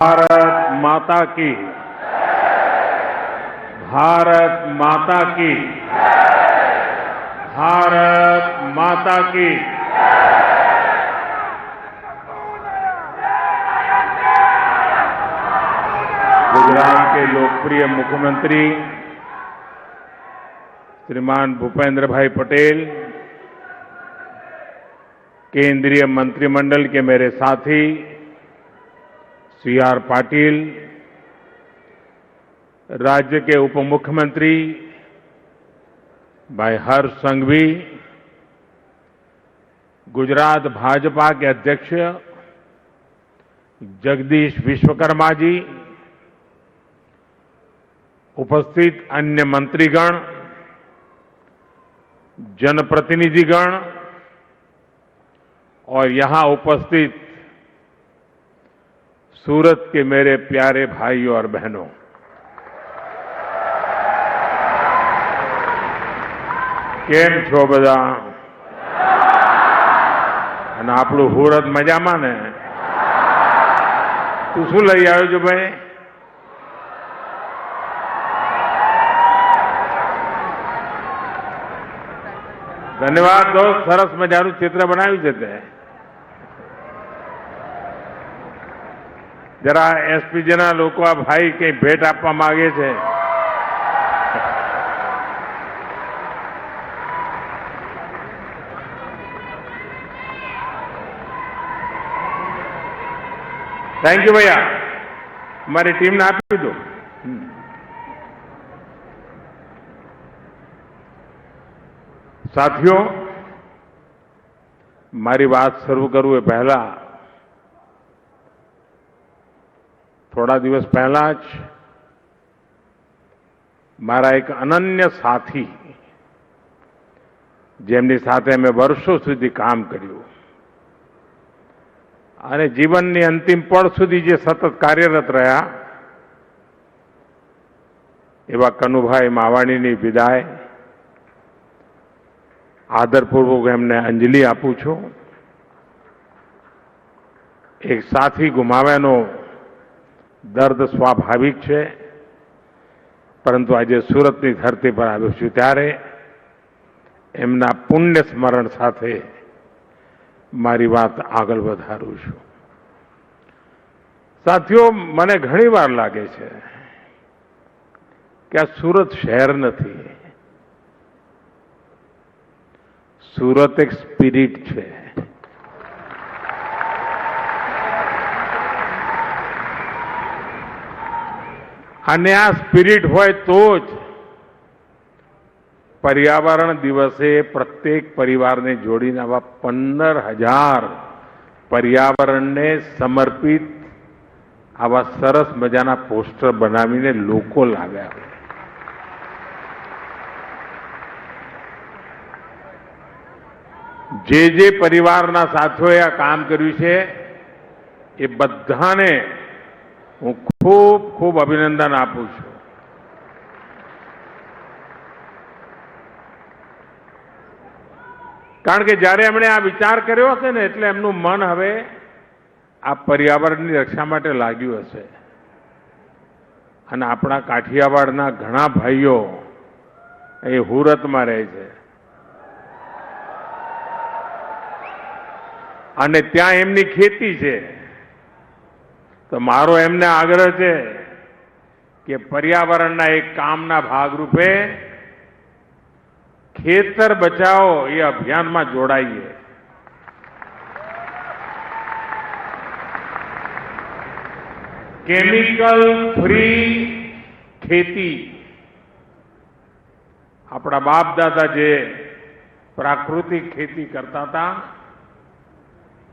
भारत माता की, भारत माता की, भारत माता की। गुजरात के लोकप्रिय मुख्यमंत्री श्रीमान भूपेंद्र भाई पटेल, केंद्रीय मंत्रिमंडल के मेरे साथी सी आर पाटिल, राज्य के उप मुख्यमंत्री भाई हर्ष संघवी, गुजरात भाजपा के अध्यक्ष जगदीश विश्वकर्मा जी, उपस्थित अन्य मंत्रीगण, जनप्रतिनिधिगण और यहां उपस्थित सूरत के मेरे प्यारे भाइयों और बहनों, કેમ છો બધા? અને આપણું સુરત મજામાં ને? તું શું લઈ આવ્યો છો ભાઈ? ધન્યવાદ દોસ્ત, સરસ મજાનું ચિત્ર બનાવ્યું છે તે. જરા એસપીજીના લોકો આ ભાઈ કંઈ ભેટ આપવા માંગે છે. थैंक यू भैया, हमारी टीम ने आपी दो. साथियों, मारी बात शुरू करूं એ પહેલા થોડા દિવસ પહેલા જ મારા એક અનન્ય સાથી, જેમની સાથે મેં વર્ષો સુધી કામ કર્યું અને જીવનની અંતિમ પળ સુધી જે સતત કાર્યરત રહ્યા, એવા કનુભાઈ માવાણીની વિદાય આદરપૂર્વક એમને અંજલિ આપું છું. એક સાથી ગુમાવ્યાનો દર્દ સ્વાભાવિક છે, પરંતુ આજે સુરતની ધરતી પર આવ્યો છું ત્યારે એમના પુણ્ય સ્મરણ સાથે મારી વાત આગળ વધારું છું. સાથીઓ, મને ઘણીવાર લાગે છે કે આ સુરત શહેર નથી, સુરત એક સ્પિરિટ છે. અને આ સ્પિરિટ હોય તો જ પર્યાવરણ દિવસે પ્રત્યેક પરિવારને જોડીને આવા 15,000 પર્યાવરણને સમર્પિત આવા સરસ મજાના પોસ્ટર બનાવીને લોકો લાવ્યા. જે પરિવારના સાથીઓએ આ કામ કર્યું છે એ બધાને હું ખૂબ ખૂબ અભિનંદન આપું છું. કારણ કે જ્યારે એમણે આ વિચાર કર્યો હશે ને એટલે એમનું મન હવે આ પર્યાવરણની રક્ષા માટે લાગ્યું હશે. અને આપણા કાઠિયાવાડના ઘણા ભાઈઓ એ સુરતમાં રહે છે અને ત્યાં એમની ખેતી છે. તો મારો એમને આગ્રહ છે કે પર્યાવરણના એક કામના ભાગરૂપે ખેતર બચાવો એ અભિયાનમાં જોડાઈએ. કેમિકલ ફ્રી ખેતી, આપણા બાપ દાદા જે પ્રાકૃતિક ખેતી કરતા હતા,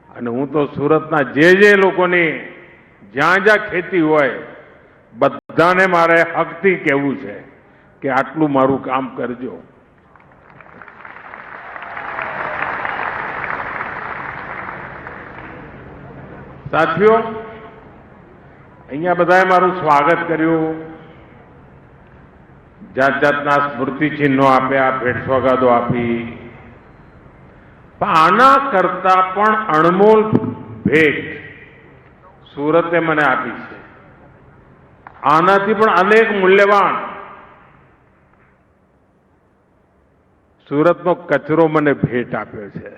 અને હું તો સુરતના જે લોકોની જ્યાં જ્યાં ખેતી હોય બધાને મારે હકથી કહેવું છે કે આટલું મારું કામ કરજો. સાથીઓ, અહીંયા બધાએ મારું સ્વાગત કર્યું, જાત જાતના સ્મૃતિ ચિહ્નો આપ્યા, ભેટ સોગાદો આપી. પણ આના કરતા પણ અણમોલ ભેટ સુરતે મને આપી છે. આનાથી પણ અનેક મૂલ્યવાન સુરતનો કચરો મને ભેટ આપ્યો છે.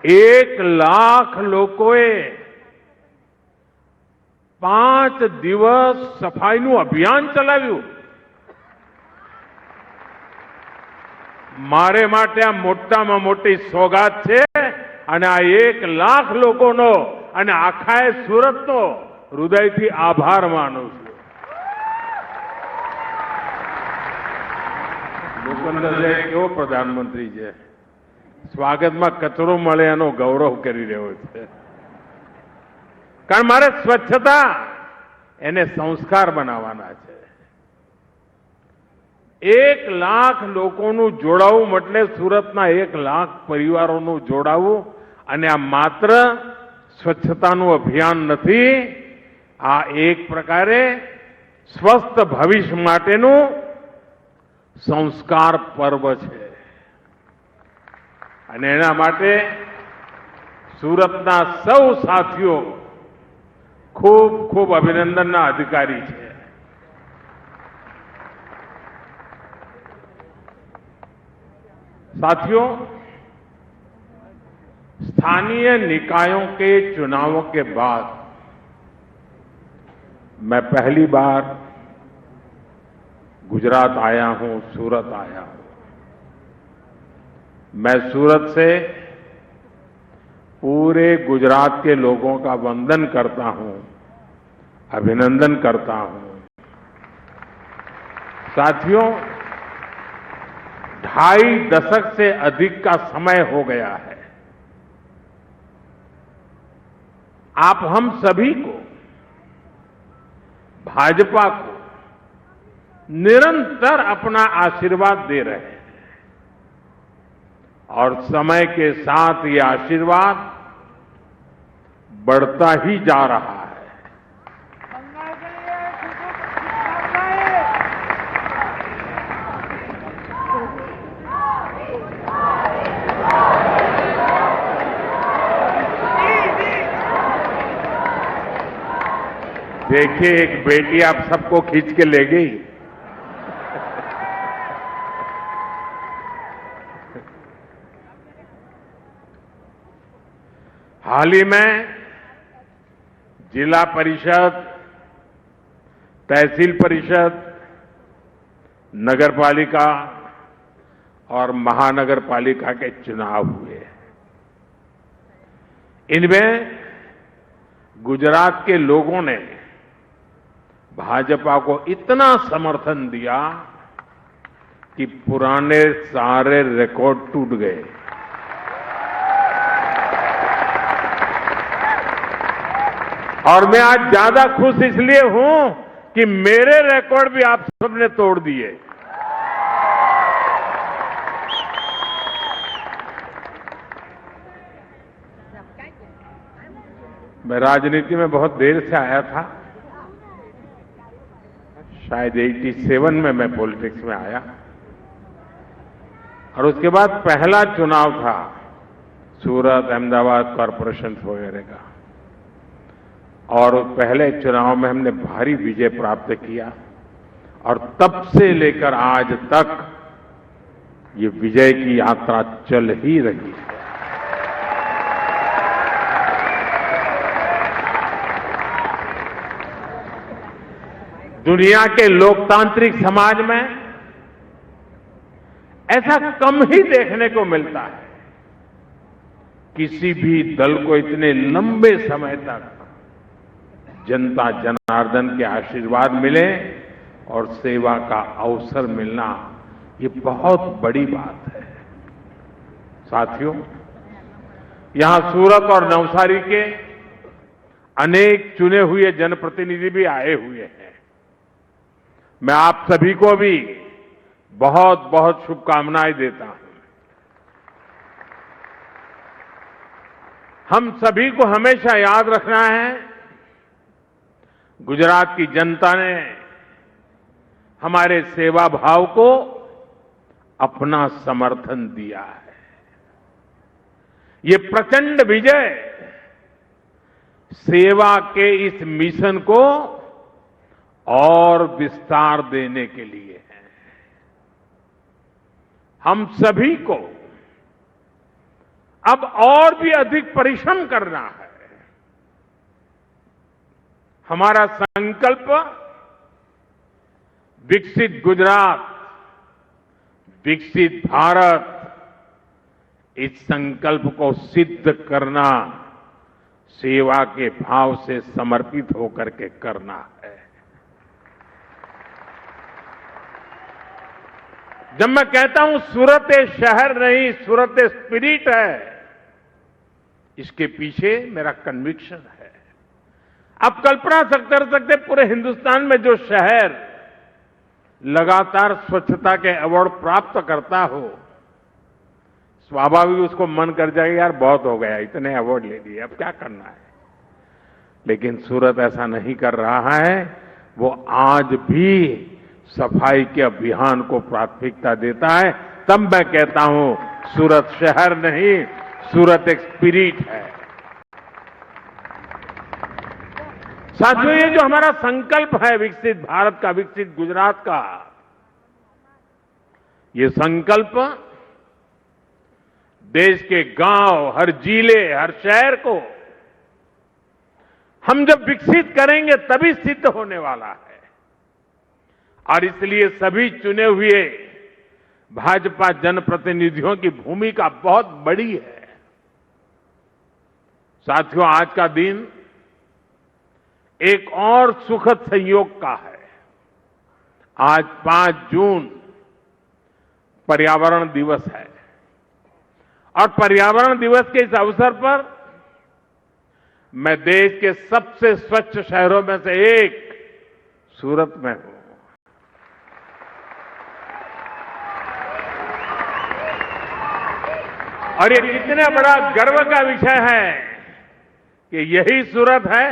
1 લાખ લોકોએ 5 દિવસ સફાઈનું અભિયાન ચલાવ્યું. મારે માટે આ મોટામાં મોટી સોગાત છે અને આ 1 લાખ લોકોનો અને આખાએ સુરતનો હૃદયથી આભાર માનું છું. લોકોને કેવો પ્રધાનમંત્રી છે, સ્વાગતમાં કચરો મળે એનો ગૌરવ કરી રહ્યો છે. કારણ મારે સ્વચ્છતા એને સંસ્કાર બનાવવાના છે. 1 લાખ લોકોનું જોડાવું એટલે સુરતના 1 લાખ પરિવારોનું જોડાવું. અને આ માત્ર સ્વચ્છતાનું અભિયાન નથી, આ એક પ્રકારે સ્વસ્થ ભવિષ્ય માટેનું સંસ્કાર પર્વ છે. અને એના માટે સુરતના સૌ સાથીઓ ખૂબ ખૂબ અભિનંદનના અધિકારી છે. साथियों, स्थानीय निकायों के चुनावों के बाद मैं पहली बार गुजरात आया हूं, सूरत आया हूं. मैं सूरत से पूरे गुजरात के लोगों का वंदन करता हूं, अभिनंदन करता हूं. साथियों, 2.5 दशक से अधिक का समय हो गया है. आप हम सभी को, भाजपा को निरंतर अपना आशीर्वाद दे रहे हैं और समय के साथ ये आशीर्वाद बढ़ता ही जा रहा है. देखिए, एक बेटी आप सबको खींच के ले गई. हाल ही में जिला परिषद, तहसील परिषद, नगर पालिका और महानगर पालिका के चुनाव हुए. इनमें गुजरात के लोगों ने भाजपा को इतना समर्थन दिया कि पुराने सारे रिकॉर्ड टूट गए. और मैं आज ज्यादा खुश इसलिए हूं कि मेरे रिकॉर्ड भी आप सबने तोड़ दिए. मैं राजनीति में बहुत देर से आया था. शायद 87 में मैं पॉलिटिक्स में आया और उसके बाद पहला चुनाव था सूरत, अहमदाबाद कॉरपोरेशन वगैरह का. और पहले चुनाव में हमने भारी विजय प्राप्त किया और तब से लेकर आज तक ये विजय की यात्रा चल ही रही है. दुनिया के लोकतांत्रिक समाज में ऐसा कम ही देखने को मिलता है. किसी भी दल को इतने लंबे समय तक जनता जनार्दन के आशीर्वाद मिले और सेवा का अवसर मिलना, ये बहुत बड़ी बात है. साथियों, यहां सूरत और नवसारी के अनेक चुने हुए जनप्रतिनिधि भी आए हुए हैं. मैं आप सभी को भी बहुत बहुत शुभकामनाएं देता हूं. हम सभी को हमेशा याद रखना है, गुजरात की जनता ने हमारे सेवा भाव को अपना समर्थन दिया है. ये प्रचंड विजय सेवा के इस मिशन को और विस्तार देने के लिए है। हम सभी को अब और भी अधिक परिश्रम करना है। हमारा संकल्प विकसित गुजरात, विकसित भारत, इस संकल्प को सिद्ध करना सेवा के भाव से समर्पित होकर के करना है। जब मैं कहता हूं सूरत एक शहर नहीं, सूरत एक स्पिरिट है, इसके पीछे मेरा कन्विक्शन है। आप कल्पना कर सकते पूरे हिंदुस्तान में जो शहर लगातार स्वच्छता के अवार्ड प्राप्त करता हो, स्वाभाविक उसको मन कर जाएगा यार बहुत हो गया, इतने अवार्ड ले लिए, अब क्या करना है। लेकिन सूरत ऐसा नहीं कर रहा है। वो आज भी सफाई के अभियान को प्राथमिकता देता है। तब मैं कहता हूं सूरत शहर नहीं, सूरत एक स्पिरिट है। साथियों, ये जो हमारा संकल्प है विकसित भारत का, विकसित गुजरात का, ये संकल्प देश के गांव, हर जिले, हर शहर को हम जब विकसित करेंगे तभी सिद्ध होने वाला है। और इसलिए सभी चुने हुए भाजपा जनप्रतिनिधियों की भूमिका बहुत बड़ी है। साथियों, आज का दिन एक और सुखद संयोग का है। आज 5 जून पर्यावरण दिवस है और पर्यावरण दिवस के इस अवसर पर मैं देश के सबसे स्वच्छ शहरों में से एक सूरत में हूं। और ये कितने बड़ा गर्व का विषय है कि यही सूरत है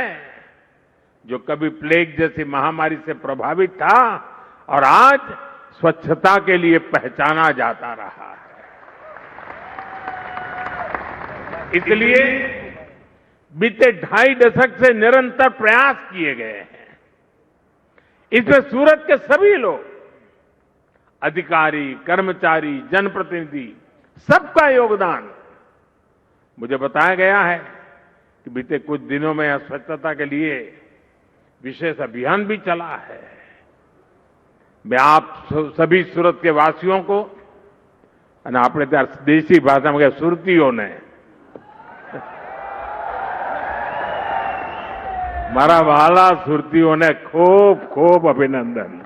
जो कभी प्लेग जैसी महामारी से प्रभावित था और आज स्वच्छता के लिए पहचाना जाता रहा है। इसलिए बीते 2.5 दशक से निरंतर प्रयास किए गए हैं। इसमें सूरत के सभी लोग, अधिकारी, कर्मचारी, जनप्रतिनिधि, सबका योगदान। मुझे बताया गया है कि बीते कुछ दिनों में स्वच्छता के लिए विशेष अभियान भी चला है। मैं आप सभी सूरत के वासियों को, अपने त्यार देसी भाषा में सुरतीओं ने, मारा वाला सुरतीओं ने खूब खूब अभिनंदन।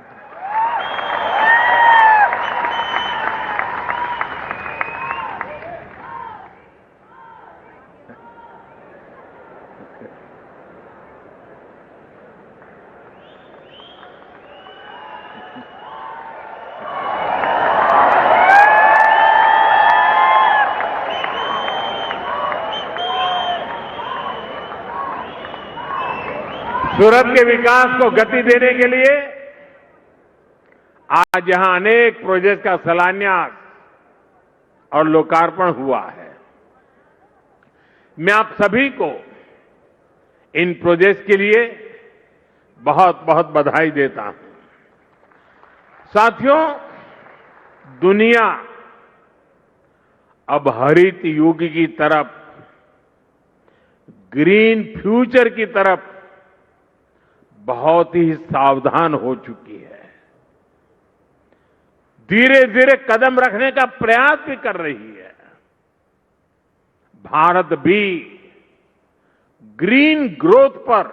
सूरत के विकास को गति देने के लिए आज यहां अनेक प्रोजेक्ट का शिलान्यास और लोकार्पण हुआ है। मैं आप सभी को इन प्रोजेक्ट के लिए बहुत बहुत बधाई देता हूं। साथियों, दुनिया अब हरित युग की तरफ, ग्रीन फ्यूचर की तरफ बहुत ही सावधान हो चुकी है। धीरे धीरे कदम रखने का प्रयास भी कर रही है। भारत भी ग्रीन ग्रोथ पर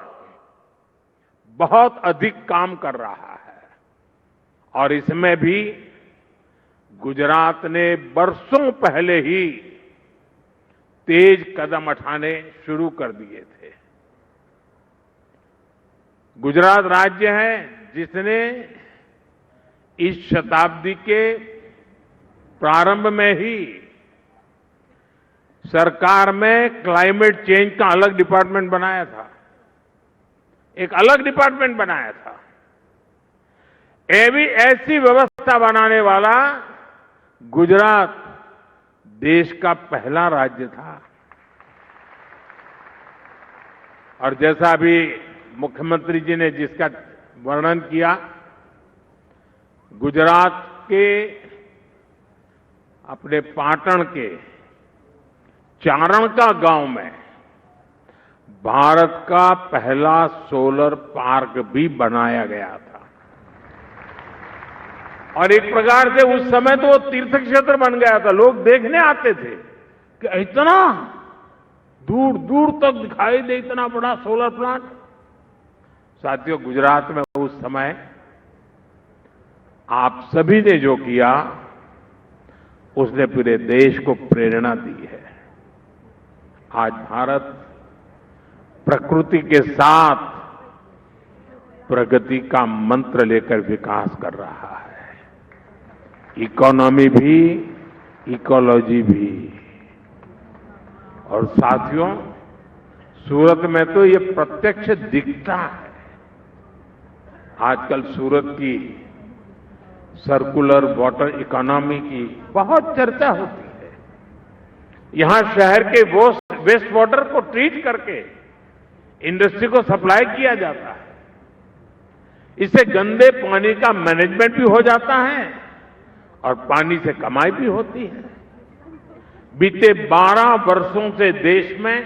बहुत अधिक काम कर रहा है और इसमें भी गुजरात ने बरसों पहले ही तेज कदम उठाने शुरू कर दिए थे। गुजरात राज्य है जिसने इस शताब्दी के प्रारंभ में ही सरकार में क्लाइमेट चेंज का अलग डिपार्टमेंट बनाया था, एक अलग डिपार्टमेंट बनाया था। ऐसी व्यवस्था बनाने वाला गुजरात देश का पहला राज्य था। और जैसा अभी मुख्यमंत्री जी ने जिसका वर्णन किया। गुजरात के अपने पाटण के चारणका गांव में भारत का पहला सोलर पार्क भी बनाया गया था। और एक प्रकार से उस समय तो वो तीर्थ क्षेत्र बन गया था। लोग देखने आते थे कि इतना दूर दूर तक दिखाई दे इतना बड़ा सोलर प्लांट। साथियों, गुजरात में उस समय आप सभी ने जो किया उसने पूरे देश को प्रेरणा दी है। आज भारत प्रकृति के साथ प्रगति का मंत्र लेकर विकास कर रहा है। इकोनॉमी भी, इकोलॉजी भी। और साथियों, सूरत में तो ये प्रत्यक्ष दिखता है। आजकल सूरत की सर्कुलर वाटर इकोनॉमी की बहुत चर्चा होती है। यहां शहर के वेस्ट वाटर को ट्रीट करके इंडस्ट्री को सप्लाई किया जाता है। इससे गंदे पानी का मैनेजमेंट भी हो जाता है और पानी से कमाई भी होती है। बीते 12 वर्षों से देश में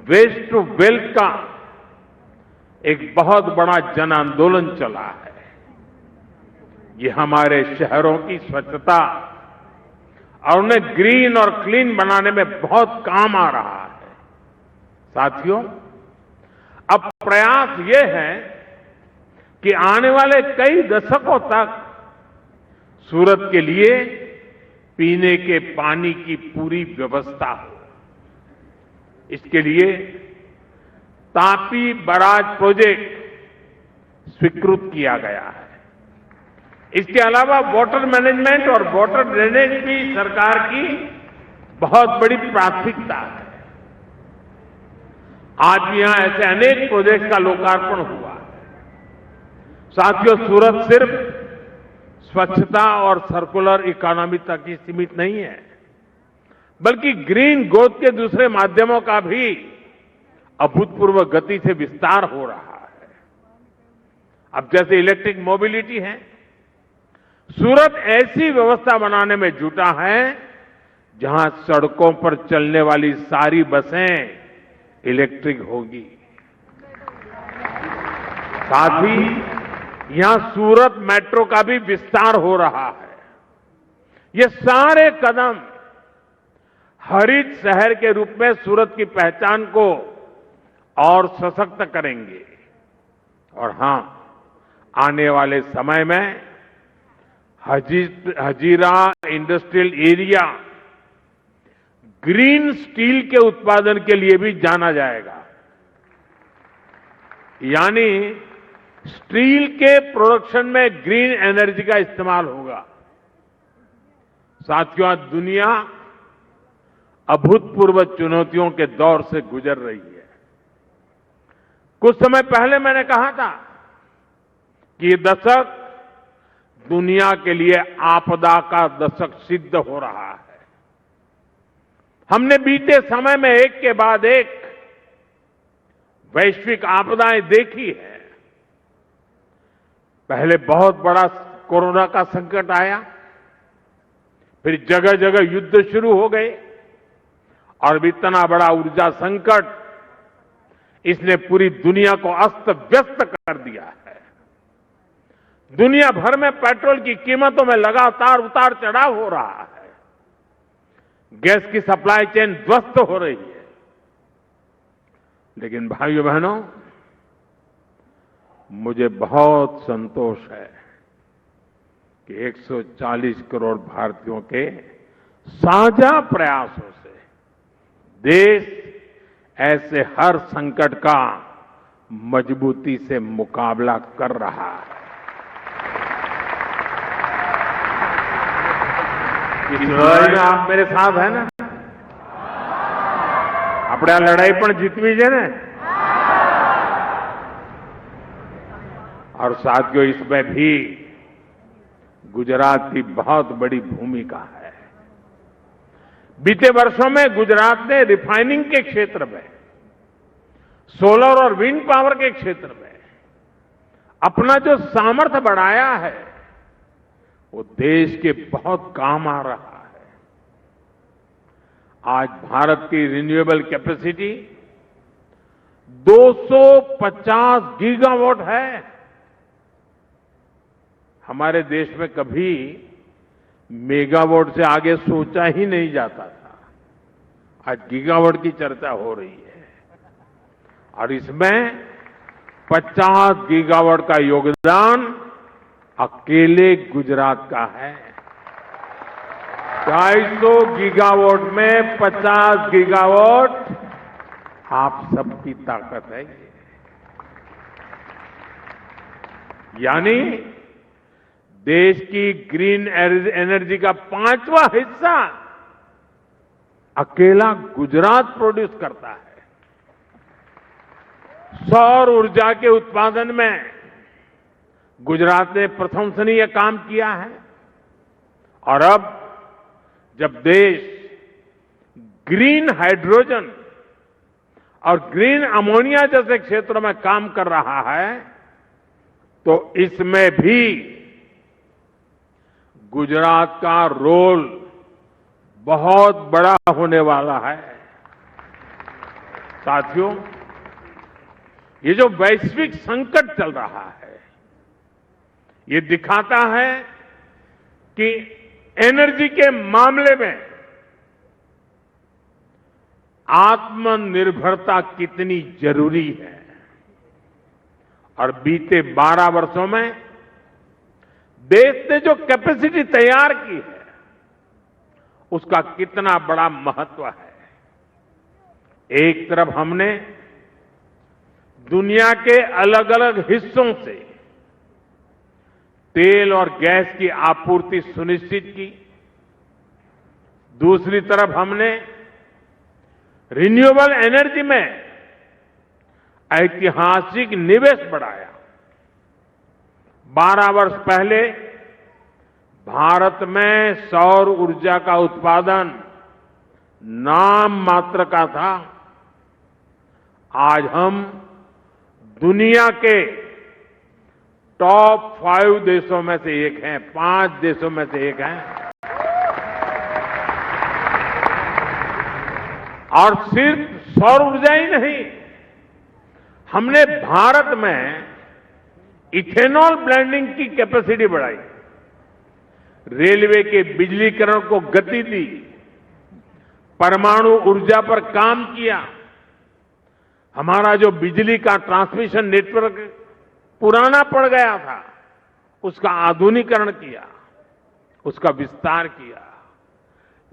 वेस्ट टू वेल्थ का एक बहुत बड़ा जन आंदोलन चला है। ये हमारे शहरों की स्वच्छता और उन्हें ग्रीन और क्लीन बनाने में बहुत काम आ रहा है। साथियों, अब प्रयास ये है कि आने वाले कई दशकों तक सूरत के लिए पीने के पानी की पूरी व्यवस्था हो। इसके लिए तापी बराज प्रोजेक्ट स्वीकृत किया गया है। इसके अलावा वाटर मैनेजमेंट और वाटर ड्रेनेज भी सरकार की बहुत बड़ी प्राथमिकता है। आज भी यहां ऐसे अनेक प्रोजेक्ट का लोकार्पण हुआ है। साथियों, सूरत सिर्फ स्वच्छता और सर्कुलर इकोनॉमी तक ही सीमित नहीं है, बल्कि ग्रीन ग्रोथ के दूसरे माध्यमों का भी अभूतपूर्व गति से विस्तार हो रहा है। अब जैसे इलेक्ट्रिक मोबिलिटी है, सूरत ऐसी व्यवस्था बनाने में जुटा है जहां सड़कों पर चलने वाली सारी बसें इलेक्ट्रिक होगी। साथ ही यहां सूरत मेट्रो का भी विस्तार हो रहा है। ये सारे कदम हरित शहर के रूप में सूरत की पहचान को और सशक्त करेंगे। और हां, आने वाले समय में Hazira industrial area green steel के उत्पादन के लिए भी जाना जाएगा। यानी स्टील के प्रोडक्शन में ग्रीन एनर्जी का इस्तेमाल होगा। साथियों, आज दुनिया अभूतपूर्व चुनौतियों के दौर से गुजर रही है। कुछ समय पहले मैंने कहा था कि ये दशक दुनिया के लिए आपदा का दशक सिद्ध हो रहा है। हमने बीते समय में एक के बाद एक वैश्विक आपदाएं देखी है। पहले बहुत बड़ा कोरोना का संकट आया, फिर जगह जगह युद्ध शुरू हो गए, और इतना बड़ा ऊर्जा संकट, इसने पूरी दुनिया को अस्त व्यस्त कर दिया है। दुनिया भर में पेट्रोल की कीमतों में लगातार उतार चढ़ाव हो रहा है। गैस की सप्लाई चेन ध्वस्त हो रही है। लेकिन भाइयों बहनों, मुझे बहुत संतोष है कि 140 करोड़ भारतीयों के साझा प्रयासों से देश ऐसे हर संकट का मजबूती से मुकाबला कर रहा है। इस लड़ाई में आप मेरे साथ है ना? આપણે આ લડાઈ પણ જીતવી છે ને? और साथियों, इसमें भी गुजरात की बहुत बड़ी भूमिका है। बीते वर्षों में गुजरात ने रिफाइनिंग के क्षेत्र में, सोलर और विंड पावर के क्षेत्र में अपना जो सामर्थ्य बढ़ाया है वो देश के बहुत काम आ रहा है। आज भारत की रिन्यूएबल कैपेसिटी 250 गीगावाट है। हमारे देश में कभी मेगावाट से आगे सोचा ही नहीं जाता था। आज गीगावाट की चर्चा हो रही है और इसमें 50 गीगावाट का योगदान अकेले गुजरात का है। 250 गीगावाट में 50 गीगावाट आप सबकी ताकत है ये। यानी देश की ग्रीन एनर्जी का 5वां हिस्सा अकेला गुजरात प्रोड्यूस करता है। सौर ऊर्जा के उत्पादन में गुजरात ने प्रशंसनीय काम किया है और अब जब देश ग्रीन हाइड्रोजन और ग्रीन अमोनिया जैसे क्षेत्रों में काम कर रहा है तो इसमें भी गुजरात का रोल बहुत बड़ा होने वाला है। साथियों, ये जो वैश्विक संकट चल रहा है ये दिखाता है कि एनर्जी के मामले में आत्मनिर्भरता कितनी जरूरी है और बीते 12 वर्षों में देश ने जो कैपेसिटी तैयार की है उसका कितना बड़ा महत्व है। एक तरफ हमने दुनिया के अलग अलग हिस्सों से तेल और गैस की आपूर्ति सुनिश्चित की, दूसरी तरफ हमने रिन्यूएबल एनर्जी में ऐतिहासिक निवेश बढ़ाया। 12 वर्ष पहले भारत में सौर ऊर्जा का उत्पादन नाम मात्र का था। आज हम दुनिया के टॉप 5 देशों में से एक हैं, 5 देशों में से एक हैं। और सिर्फ सौर ऊर्जा ही नहीं, हमने भारत में इथेनॉल ब्लेंडिंग की कैपेसिटी बढ़ाई, रेलवे के बिजलीकरण को गति दी, परमाणु ऊर्जा पर काम किया। हमारा जो बिजली का ट्रांसमिशन नेटवर्क पुराना पड़ गया था उसका आधुनिकीकरण किया, उसका विस्तार किया,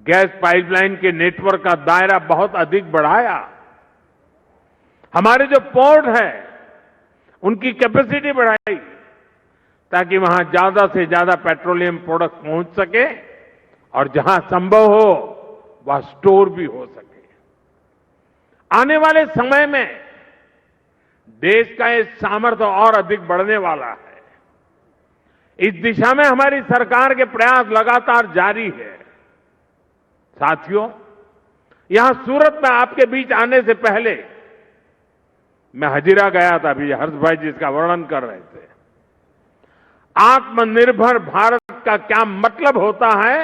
गैस पाइपलाइन के नेटवर्क का दायरा बहुत अधिक बढ़ाया। हमारे जो पोर्ट है उनकी कैपेसिटी बढ़ाई ताकि वहां ज्यादा से ज्यादा पेट्रोलियम प्रोडक्ट पहुंच सके और जहां संभव हो वहां स्टोर भी हो सके। आने वाले समय में देश का ये सामर्थ्य और अधिक बढ़ने वाला है। इस दिशा में हमारी सरकार के प्रयास लगातार जारी है। साथियों, यहां सूरत में आपके बीच आने से पहले मैं हजीरा गया था, अभी हर्ष भाई जी इसका वर्णन कर रहे थे। आत्मनिर्भर भारत का क्या मतलब होता है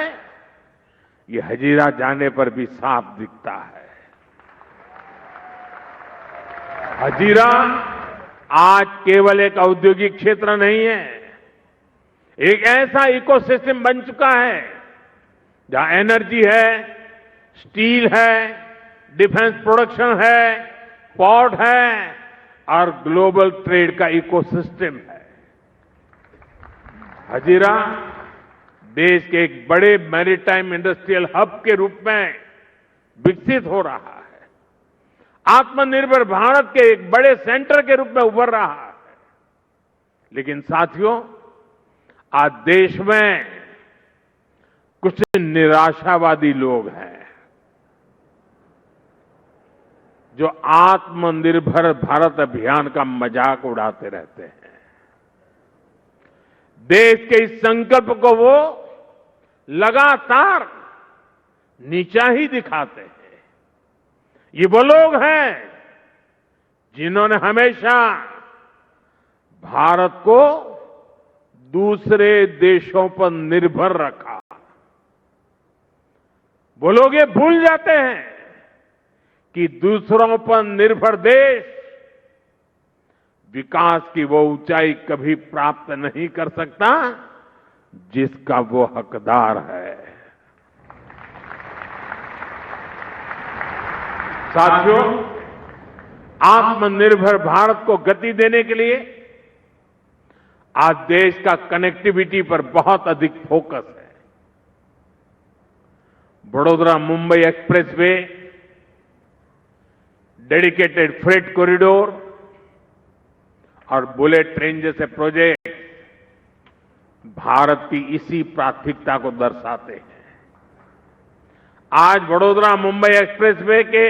ये हजीरा जाने पर भी साफ दिखता है। हजीरा आज केवल एक औद्योगिक क्षेत्र नहीं है, एक ऐसा इकोसिस्टम बन चुका है जहां एनर्जी है, स्टील है, डिफेंस प्रोडक्शन है, पोर्ट है और ग्लोबल ट्रेड का इकोसिस्टम है। हजीरा देश के एक बड़े मैरीटाइम इंडस्ट्रियल हब के रूप में विकसित हो रहा है, आत्मनिर्भर भारत के एक बड़े सेंटर के रूप में उभर रहा है। लेकिन साथियों, आज देश में कुछ निराशावादी लोग हैं जो आत्मनिर्भर भारत अभियान का मजाक उड़ाते रहते हैं। देश के इस संकल्प को वो लगातार नीचा ही दिखाते हैं। ये वो लोग हैं जिन्होंने हमेशा भारत को दूसरे देशों पर निर्भर रखा। वो लोग ये भूल जाते हैं कि दूसरों पर निर्भर देश विकास की वो ऊंचाई कभी प्राप्त नहीं कर सकता जिसका वो हकदार है। साथियों, आत्मनिर्भर भारत को गति देने के लिए आज देश का कनेक्टिविटी पर बहुत अधिक फोकस है। Vadodara Mumbai expressway, dedicated freight corridor और बुलेट ट्रेन जैसे प्रोजेक्ट भारत की इसी प्राथमिकता को दर्शाते हैं। आज वडोदरा मुंबई एक्सप्रेसवे के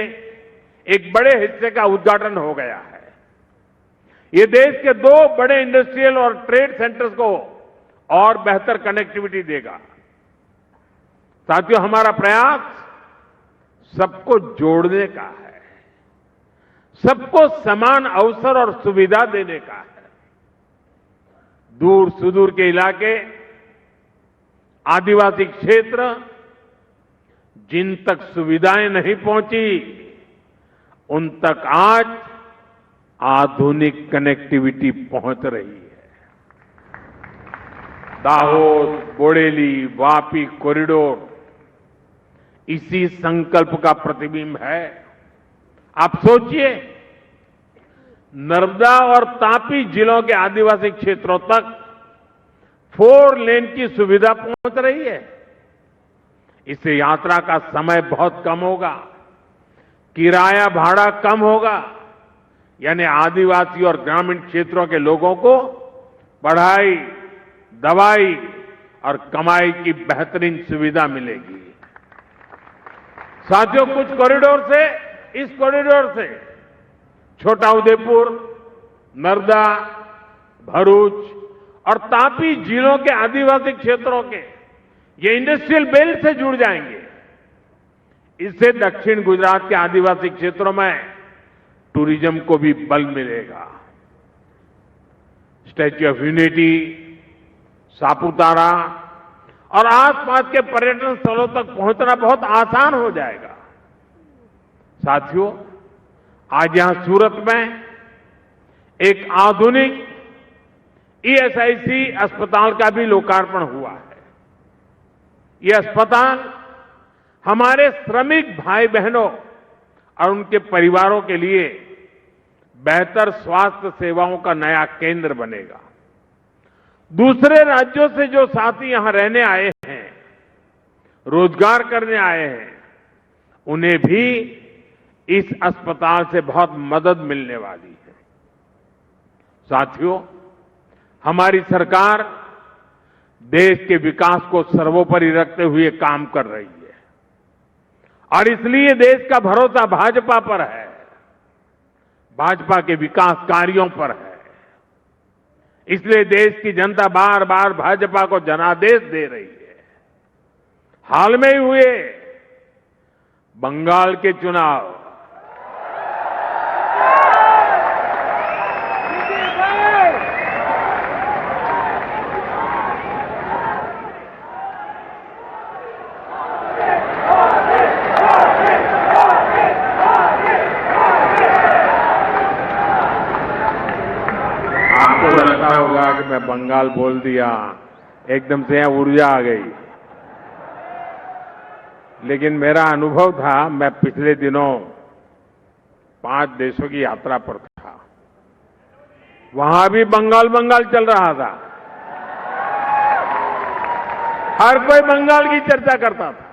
एक बड़े हिस्से का उद्घाटन हो गया है। ये देश के 2 बड़े इंडस्ट्रियल और ट्रेड सेंटर्स को और बेहतर कनेक्टिविटी देगा। साथियों, हमारा प्रयास सबको जोड़ने का है, सबको समान अवसर और सुविधा देने का है। दूर सुदूर के इलाके, आदिवासी क्षेत्र जिन तक सुविधाएं नहीं पहुंची, उन तक आज आधुनिक कनेक्टिविटी पहुंच रही है। दाहोद, बोडेली, वापी कॉरिडोर इसी संकल्प का प्रतिबिंब है। आप सोचिए, नर्मदा और तापी जिलों के आदिवासी क्षेत्रों तक 4 लेन की सुविधा पहुंच रही है। इससे यात्रा का समय बहुत कम होगा, किराया भाड़ा कम होगा, यानी आदिवासी और ग्रामीण क्षेत्रों के लोगों को पढ़ाई, दवाई और कमाई की बेहतरीन सुविधा मिलेगी। साथियों, कुछ कॉरिडोर से, इस कॉरिडोर से छोटा उदेपुर, नर्मदा, भरूच और तापी जिलों के आदिवासी क्षेत्रों के ये इंडस्ट्रियल बेल्ट से जुड़ जाएंगे। इससे दक्षिण गुजरात के आदिवासी क्षेत्रों में टूरिज्म को भी बल मिलेगा। स्टैच्यू ऑफ यूनिटी, सापुतारा और आसपास के पर्यटन स्थलों तक पहुंचना बहुत आसान हो जाएगा। साथियों, आज यहां सूरत में एक आधुनिक ईएसआईसी अस्पताल का भी लोकार्पण हुआ है। यह अस्पताल हमारे श्रमिक भाई बहनों और उनके परिवारों के लिए बेहतर स्वास्थ्य सेवाओं का नया केंद्र बनेगा। दूसरे राज्यों से जो साथी यहां रहने आए हैं, रोजगार करने आए हैं, उन्हें भी इस अस्पताल से बहुत मदद मिलने वाली है। साथियों, हमारी सरकार देश के विकास को सर्वोपरि रखते हुए काम कर रही है और इसलिए देश का भरोसा भाजपा पर है, भाजपा के विकास कार्यों पर है। इसलिए देश की जनता बार बार भाजपा को जनादेश दे रही है। हाल में ही हुए बंगाल के चुनाव, होगा कि मैं बंगाल बोल दिया, एकदम से यहां ऊर्जा आ गई। लेकिन मेरा अनुभव था, मैं पिछले दिनों 5 देशों की यात्रा पर था, वहां भी बंगाल बंगाल चल रहा था। हर कोई बंगाल की चर्चा करता था।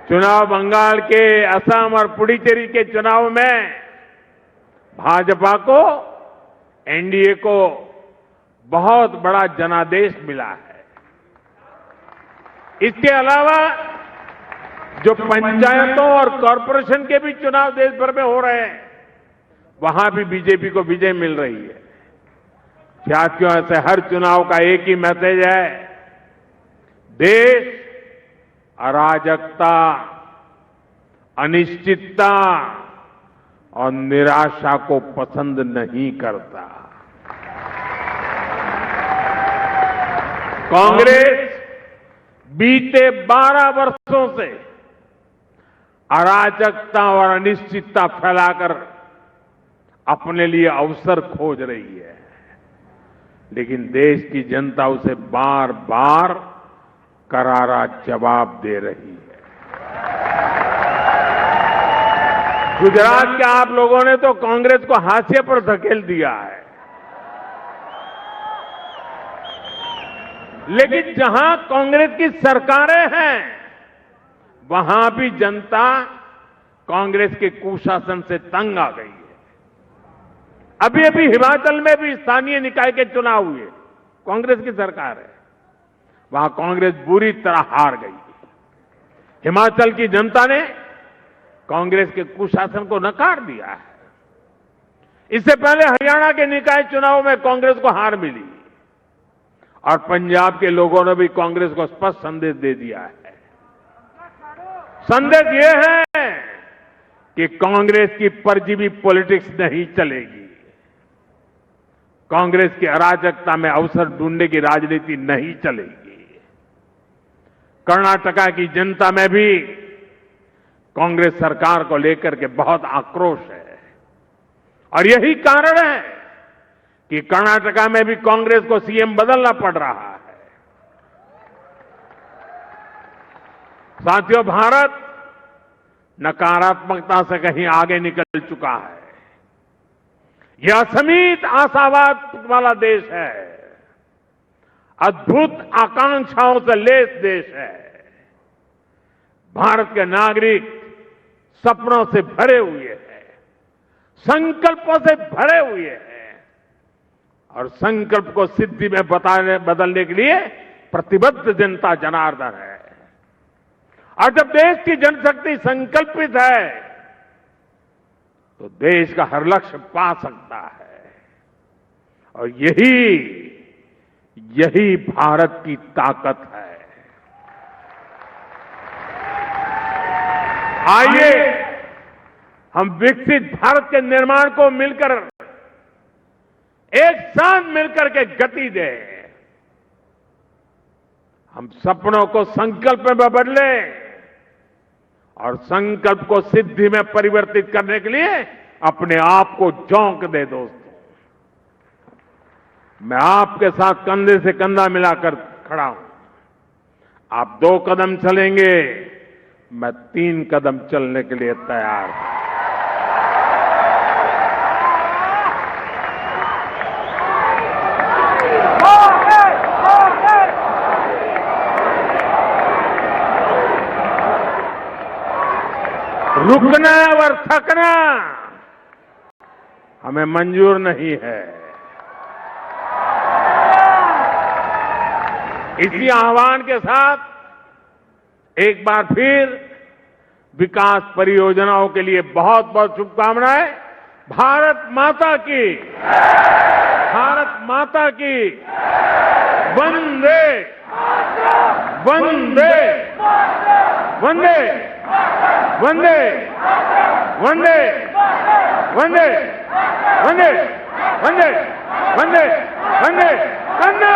चुनाव बंगाल के, असम और पुडुचेरी के चुनाव में भाजपा को, एनडीए को बहुत बड़ा जनादेश मिला है। इसके अलावा जो पंचायतों और कॉरपोरेशन के भी चुनाव देश भर में हो रहे हैं, वहां भी बीजेपी को विजय मिल रही है। साथियों, ऐसे हर चुनाव का एक ही मैसेज है, देश अराजकता, अनिश्चितता, और निराशा को पसंद नहीं करता। कांग्रेस बीते 12 वर्षों से अराजकता और अनिश्चितता फैलाकर अपने लिए अवसर खोज रही है, लेकिन देश की जनता उसे बार बार करारा जवाब दे रही है। गुजरात के आप लोगों ने तो कांग्रेस को हाशिए पर धकेल दिया है, लेकिन जहां कांग्रेस की सरकारें हैं, वहां भी जनता कांग्रेस के कुशासन से तंग आ गई है। अभी अभी हिमाचल में भी स्थानीय निकाय के चुनाव हुए, कांग्रेस की सरकार है, वहां कांग्रेस बुरी तरह हार गई। हिमाचल की जनता ने कांग्रेस के कुशासन को नकार दिया है। इससे पहले हरियाणा के निकाय चुनाव में कांग्रेस को हार मिली और पंजाब के लोगों ने भी कांग्रेस को स्पष्ट संदेश दे दिया है। संदेश यह है कि कांग्रेस की परजीवी पॉलिटिक्स नहीं चलेगी, कांग्रेस की अराजकता में अवसर ढूंढने की राजनीति नहीं चलेगी। कर्नाटका की जनता में भी कांग्रेस सरकार को लेकर के बहुत आक्रोश है और यही कारण है कि कर्नाटका में भी कांग्रेस को सीएम बदलना पड़ रहा है। साथियों, भारत नकारात्मकता से कहीं आगे निकल चुका है। यह असीमित आशावाद वाला देश है, अद्भुत आकांक्षाओं से लैस देश है। भारत के नागरिक सपनों से भरे हुए हैं, संकल्पों से भरे हुए हैं और संकल्प को सिद्धि में बदलने के लिए प्रतिबद्ध जनता जनार्दन है। और जब देश की जनशक्ति संकल्पित है तो देश का हर लक्ष्य पा सकता है और यही भारत की ताकत है। आइए हम विकसित भारत के निर्माण को मिलकर एक साथ मिलकर के गति दें। हम सपनों को संकल्प में बदलें और संकल्प को सिद्धि में परिवर्तित करने के लिए अपने आप को झोंक दे। दोस्तों, मैं आपके साथ कंधे से कंधा मिलाकर खड़ा हूं। आप 2 कदम चलेंगे, मैं 3 कदम चलने के लिए तैयार हूं। रुकना और थकना हमें मंजूर नहीं है। इसी आह्वान के साथ एक बार फिर विकास परियोजनाओं के लिए बहुत बहुत शुभकामनाएं। भारत माता की, भारत माता की, वंदे वंदे वंदे वंदे वंदे वंदे वंदे वंदे वंदे वंदे वंदे